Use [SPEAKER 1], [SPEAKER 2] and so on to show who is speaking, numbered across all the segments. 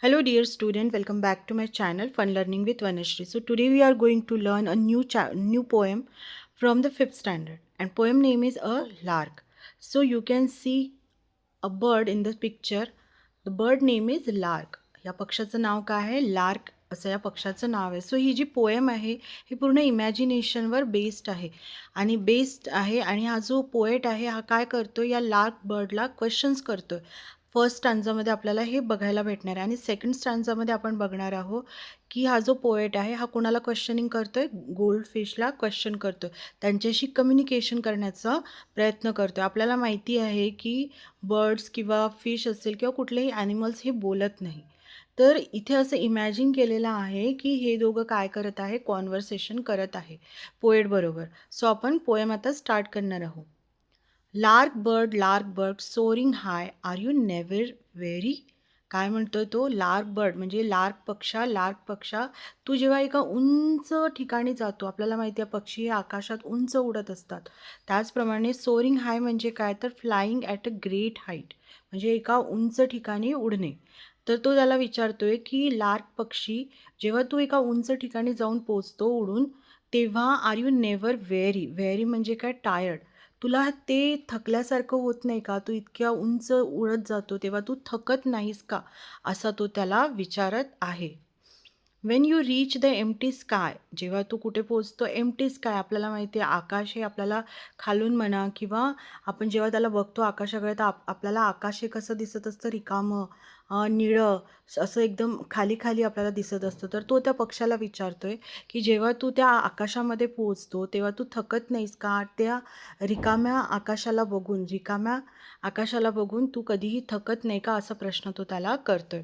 [SPEAKER 1] Hello dear student, welcome back to my channel Fun Learning with Vanashri. So today we are going to learn a new poem from the 5th standard, and poem name is A Lark. So you can see a bird in the picture. The bird name is lark. या पक्षाचं नाव काय आहे? Lark असं या पक्षाचं नाव आहे. So ही जी poem आहे ही पूर्ण इमॅजिनेशनवर बेस्ड आहे आणि हा जो पोएट आहे हा काय करतो, या लार्क बर्डला क्वेश्चन्स करतो. फर्स्ट स्टँजामध्ये आपल्याला हे बघायला भेटणार आहे आणि सेकंड स्टँजामध्ये आपण बघणार आहोत की हा जो पोएट आहे हा कोणाला क्वेश्चनिंग करतो आहे? गोल्ड फिशला क्वेश्चन करतो आहे, त्यांच्याशी कम्युनिकेशन करण्याचा प्रयत्न करतो आहे. आपल्याला माहिती आहे की बर्ड्स किंवा फिश असेल किंवा कुठलेही ॲनिमल्स हे बोलत नाही. तर इथे असं इमॅजिन केलेलं आहे की हे दोघं काय करत आहे? कॉन्व्हर्सेशन करत आहे पोएटबरोबर. सो आपण पोएम आता स्टार्ट करणार आहोत. Lark bird soaring high, are you never weary? काय म्हणतो तो? लार्क बर्ड म्हणजे लार्क पक्षा तू जेव्हा एका उंच ठिकाणी जातो, आपल्याला माहिती आहे पक्षी हे आकाशात उंच उडत असतात. त्याचप्रमाणे सोअरिंग हाय म्हणजे काय? तर flying at a great height, म्हणजे एका उंच ठिकाणी उडणे. तर तो त्याला विचारतोय की लार्क पक्षी, जेव्हा तू एका उंच ठिकाणी जाऊन पोचतो उडून, तेव्हा आर यू नेव्हर वेरी म्हणजे काय? टायर्ड. तुला ते थकल्यासारखं होत नाही का? तू इतक्या उंच उडत जातो तेव्हा तू थकत नाहीस का? असा तो त्याला विचारत आहे. Wien you reach the empty sky, जेव्हा तू कुठे पोचतो? एम्प्टी स्काय, आपल्याला माहिती आहे आकाश हे आपल्याला खालून म्हणा किंवा आपण जेव्हा त्याला बघतो आकाशाकडे, तर आपल्याला आकाश हे कसं दिसत असतं? रिकामं, निळं, असं एकदम खाली खाली आपल्याला दिसत असतं. तर तो त्या पक्षाला विचारतोय की जेव्हा तू त्या आकाशामध्ये पोचतो तेव्हा तू थकत नाहीस का? त्या रिकाम्या आकाशाला बघून तू कधीही थकत नाही का? असा प्रश्न तो त्याला करतोय.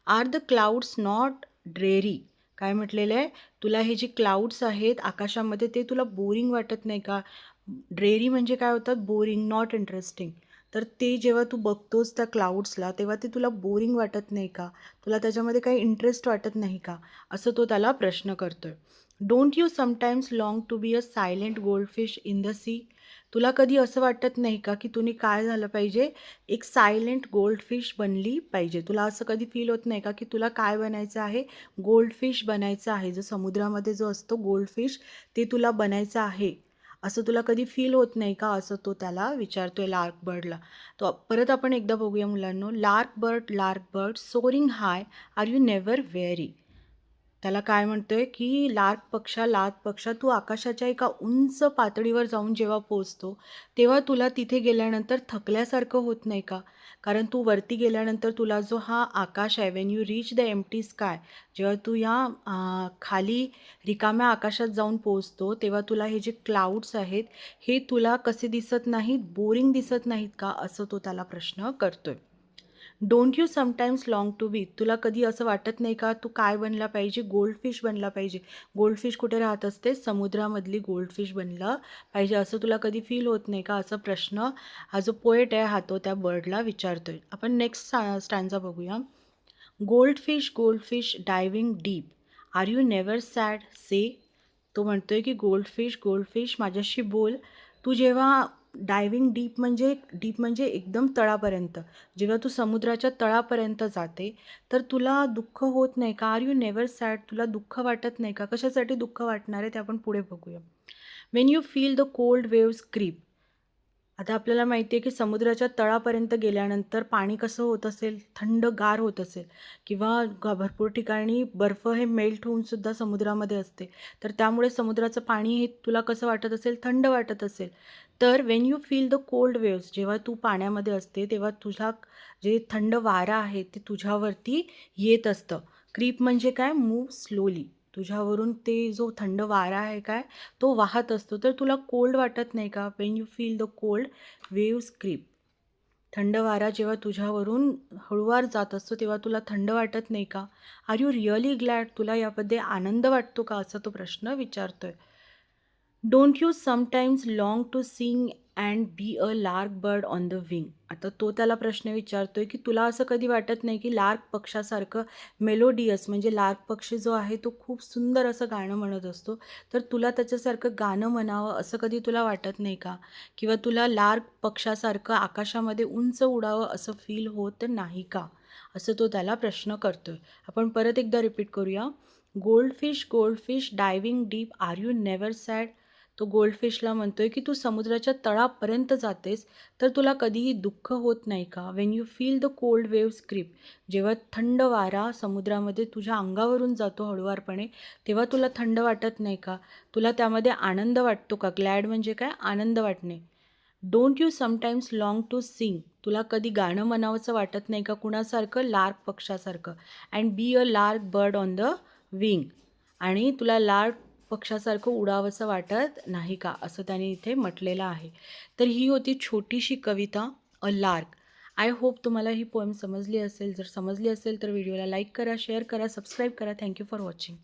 [SPEAKER 1] Are the clouds not dreary, काय म्हटलेलं आहे? तुला हे जे क्लाउड्स आहेत आकाशामध्ये ते तुला बोरिंग वाटत नाही का? ड्रेरी म्हणजे काय होतात? Boring, not interesting. तर ते जेव्हा तू बघतोस त्या क्लाउड्सला तेव्हा ते तुला बोरिंग वाटत नाही का? तुला त्याच्यामध्ये काही इंटरेस्ट वाटत नाही का? असं तो त्याला प्रश्न करतोय. Don't you sometimes long to be a silent goldfish in the sea, तुला कधी असं वाटत नाही का की तुम्ही काय झालं पाहिजे? एक सायलेंट गोल्डफिश बनली पाहिजे. तुला असं कधी फील होत नाही का की तुला काय बनायचं आहे? गोल्डफिश बनायचं आहे. जो समुद्रामध्ये जो असतो गोल्डफिश, ते तुला बनायचं आहे. असं तुला कधी फील होत नाही का? असं तो त्याला विचारतोय लार्क बर्डला. तो परत आपण एकदा बघूया मुलांनो. Lark bird soaring high, are you never weary? त्याला काय म्हणतोय की लार्क पक्षा तू आकाशाच्या एका उंच पातळीवर जाऊन जेव्हा पोहोचतो तेव्हा तुला तिथे गेल्यानंतर थकल्यासारखं होत नाही का? कारण तू वरती गेल्यानंतर तुला जो हा आकाश आहे, Wien you reach the empty sky, जेव्हा तू या खाली रिकाम्या आकाशात जाऊन पोहोचतो तेव्हा तुला हे जे क्लाउड्स आहेत हे तुला कसे दिसत नाहीत? बोरिंग दिसत नाहीत का? असं तो त्याला प्रश्न करतोय. Don't you sometimes long to be, तुला कधी असं वाटत नाही का तू काय बनला पाहिजे? गोल्डफिश बनला पाहिजे. गोल्डफिश कुठे राहत असते? समुद्रामधली गोल्डफिश बनला पाहिजे, असं तुला कधी फील होत नाही का? असा प्रश्न हा जो पोएट आहे हा तो त्या बर्डला विचारतोय. आपण नेक्स्ट स्टँजा बघूया. Goldfish diving deep, are you never sad say, तो म्हणतोय की गोल्डफिश माझ्याशी बोल. तू जेव्हा डीप म्हणजे एकदम तळापर्यंत, जेव्हा तू समुद्राच्या तळापर्यंत जाते तर तुला दुःख होत नाही का? आर यू नेवर सॅड, तुला दुःख वाटत नाही का? कशासाठी दुःख वाटणार आहे ते आपण पुढे बघूया. When you feel the cold waves creep, आता आपल्याला माहिती आहे की समुद्राच्या तळापर्यंत गेल्यानंतर पाणी कसं होत असेल? थंडगार होत असेल किंवा भरपूर ठिकाणी बर्फ हे मेल्ट होऊन सुद्धा समुद्रामध्ये असते. तर त्यामुळे समुद्राचं पाणी हे तुला कसं वाटत असेल? थंड वाटत असेल. तर Wien you feel the cold waves, जेव्हा तू पाण्यामध्ये असते तेव्हा तुझा जे थंड वारा आहे ते तुझ्यावरती येत असतं. क्रीप म्हणजे काय? मूव्ह स्लोली, तुझ्यावरून ते जो थंड वारा आहे काय तो वाहत असतो. तर तुला कोल्ड वाटत नाही का? When you feel the cold waves creep, थंड वारा जेव्हा तुझ्यावरून हळूवार जात असतो तेव्हा तुला थंड वाटत नाही का? आर यू रिअली ग्लॅड, तुला यामध्ये आनंद वाटतो का? असा तो प्रश्न विचारतोय. Don't you sometimes long to sing and be a lark bird on the wing. आता तो त्याला प्रश्न विचारतोय की तुला असं कधी वाटत नाही की लार्क पक्षासारखं मेलोडियस, म्हणजे लार्क पक्षी जो आहे तो खूप सुंदर असं गाणं म्हणत असतो, तर तुला त्याच्यासारखं गाणं म्हणावं असं कधी तुला वाटत नाही का? किंवा तुला लार्क पक्षासारखं आकाशामध्ये उंच उडावं असं फील होत नाही का? असं तो त्याला प्रश्न करतोय. आपण परत एकदा रिपीट करूया. Goldfish, goldfish diving deep, are you never sad? तो गोल्डफिशला म्हणतोय की तू समुद्राच्या तळापर्यंत जातेस, तर तुला कधीही दुःख होत नाही का? When you feel the cold waves creep, जेव्हा थंड वारा समुद्रामध्ये तुझ्या अंगावरून जातो हळुवारपणे, तेव्हा तुला थंड वाटत नाही का? तुला त्यामध्ये आनंद वाटतो का? ग्लॅड म्हणजे काय? आनंद वाटणे. Don't you sometimes long to sing, तुला कधी गाणं म्हणावंसं वाटत नाही का? कुणासारखं? लार्क पक्षासारखं. And be a lark bird on the wing, आणि तुला लार्क पक्षासारखं उडावंसं वाटत नाही का? असं त्याने इथे म्हटलेलं आहे. तर ही होती छोटीशी कविता अ लार्क. आय होप तुम्हाला ही पोएम समजली असेल. जर समजली असेल तर व्हिडिओला लाईक करा, शेअर करा, सबस्क्राईब करा. Thank you for watching.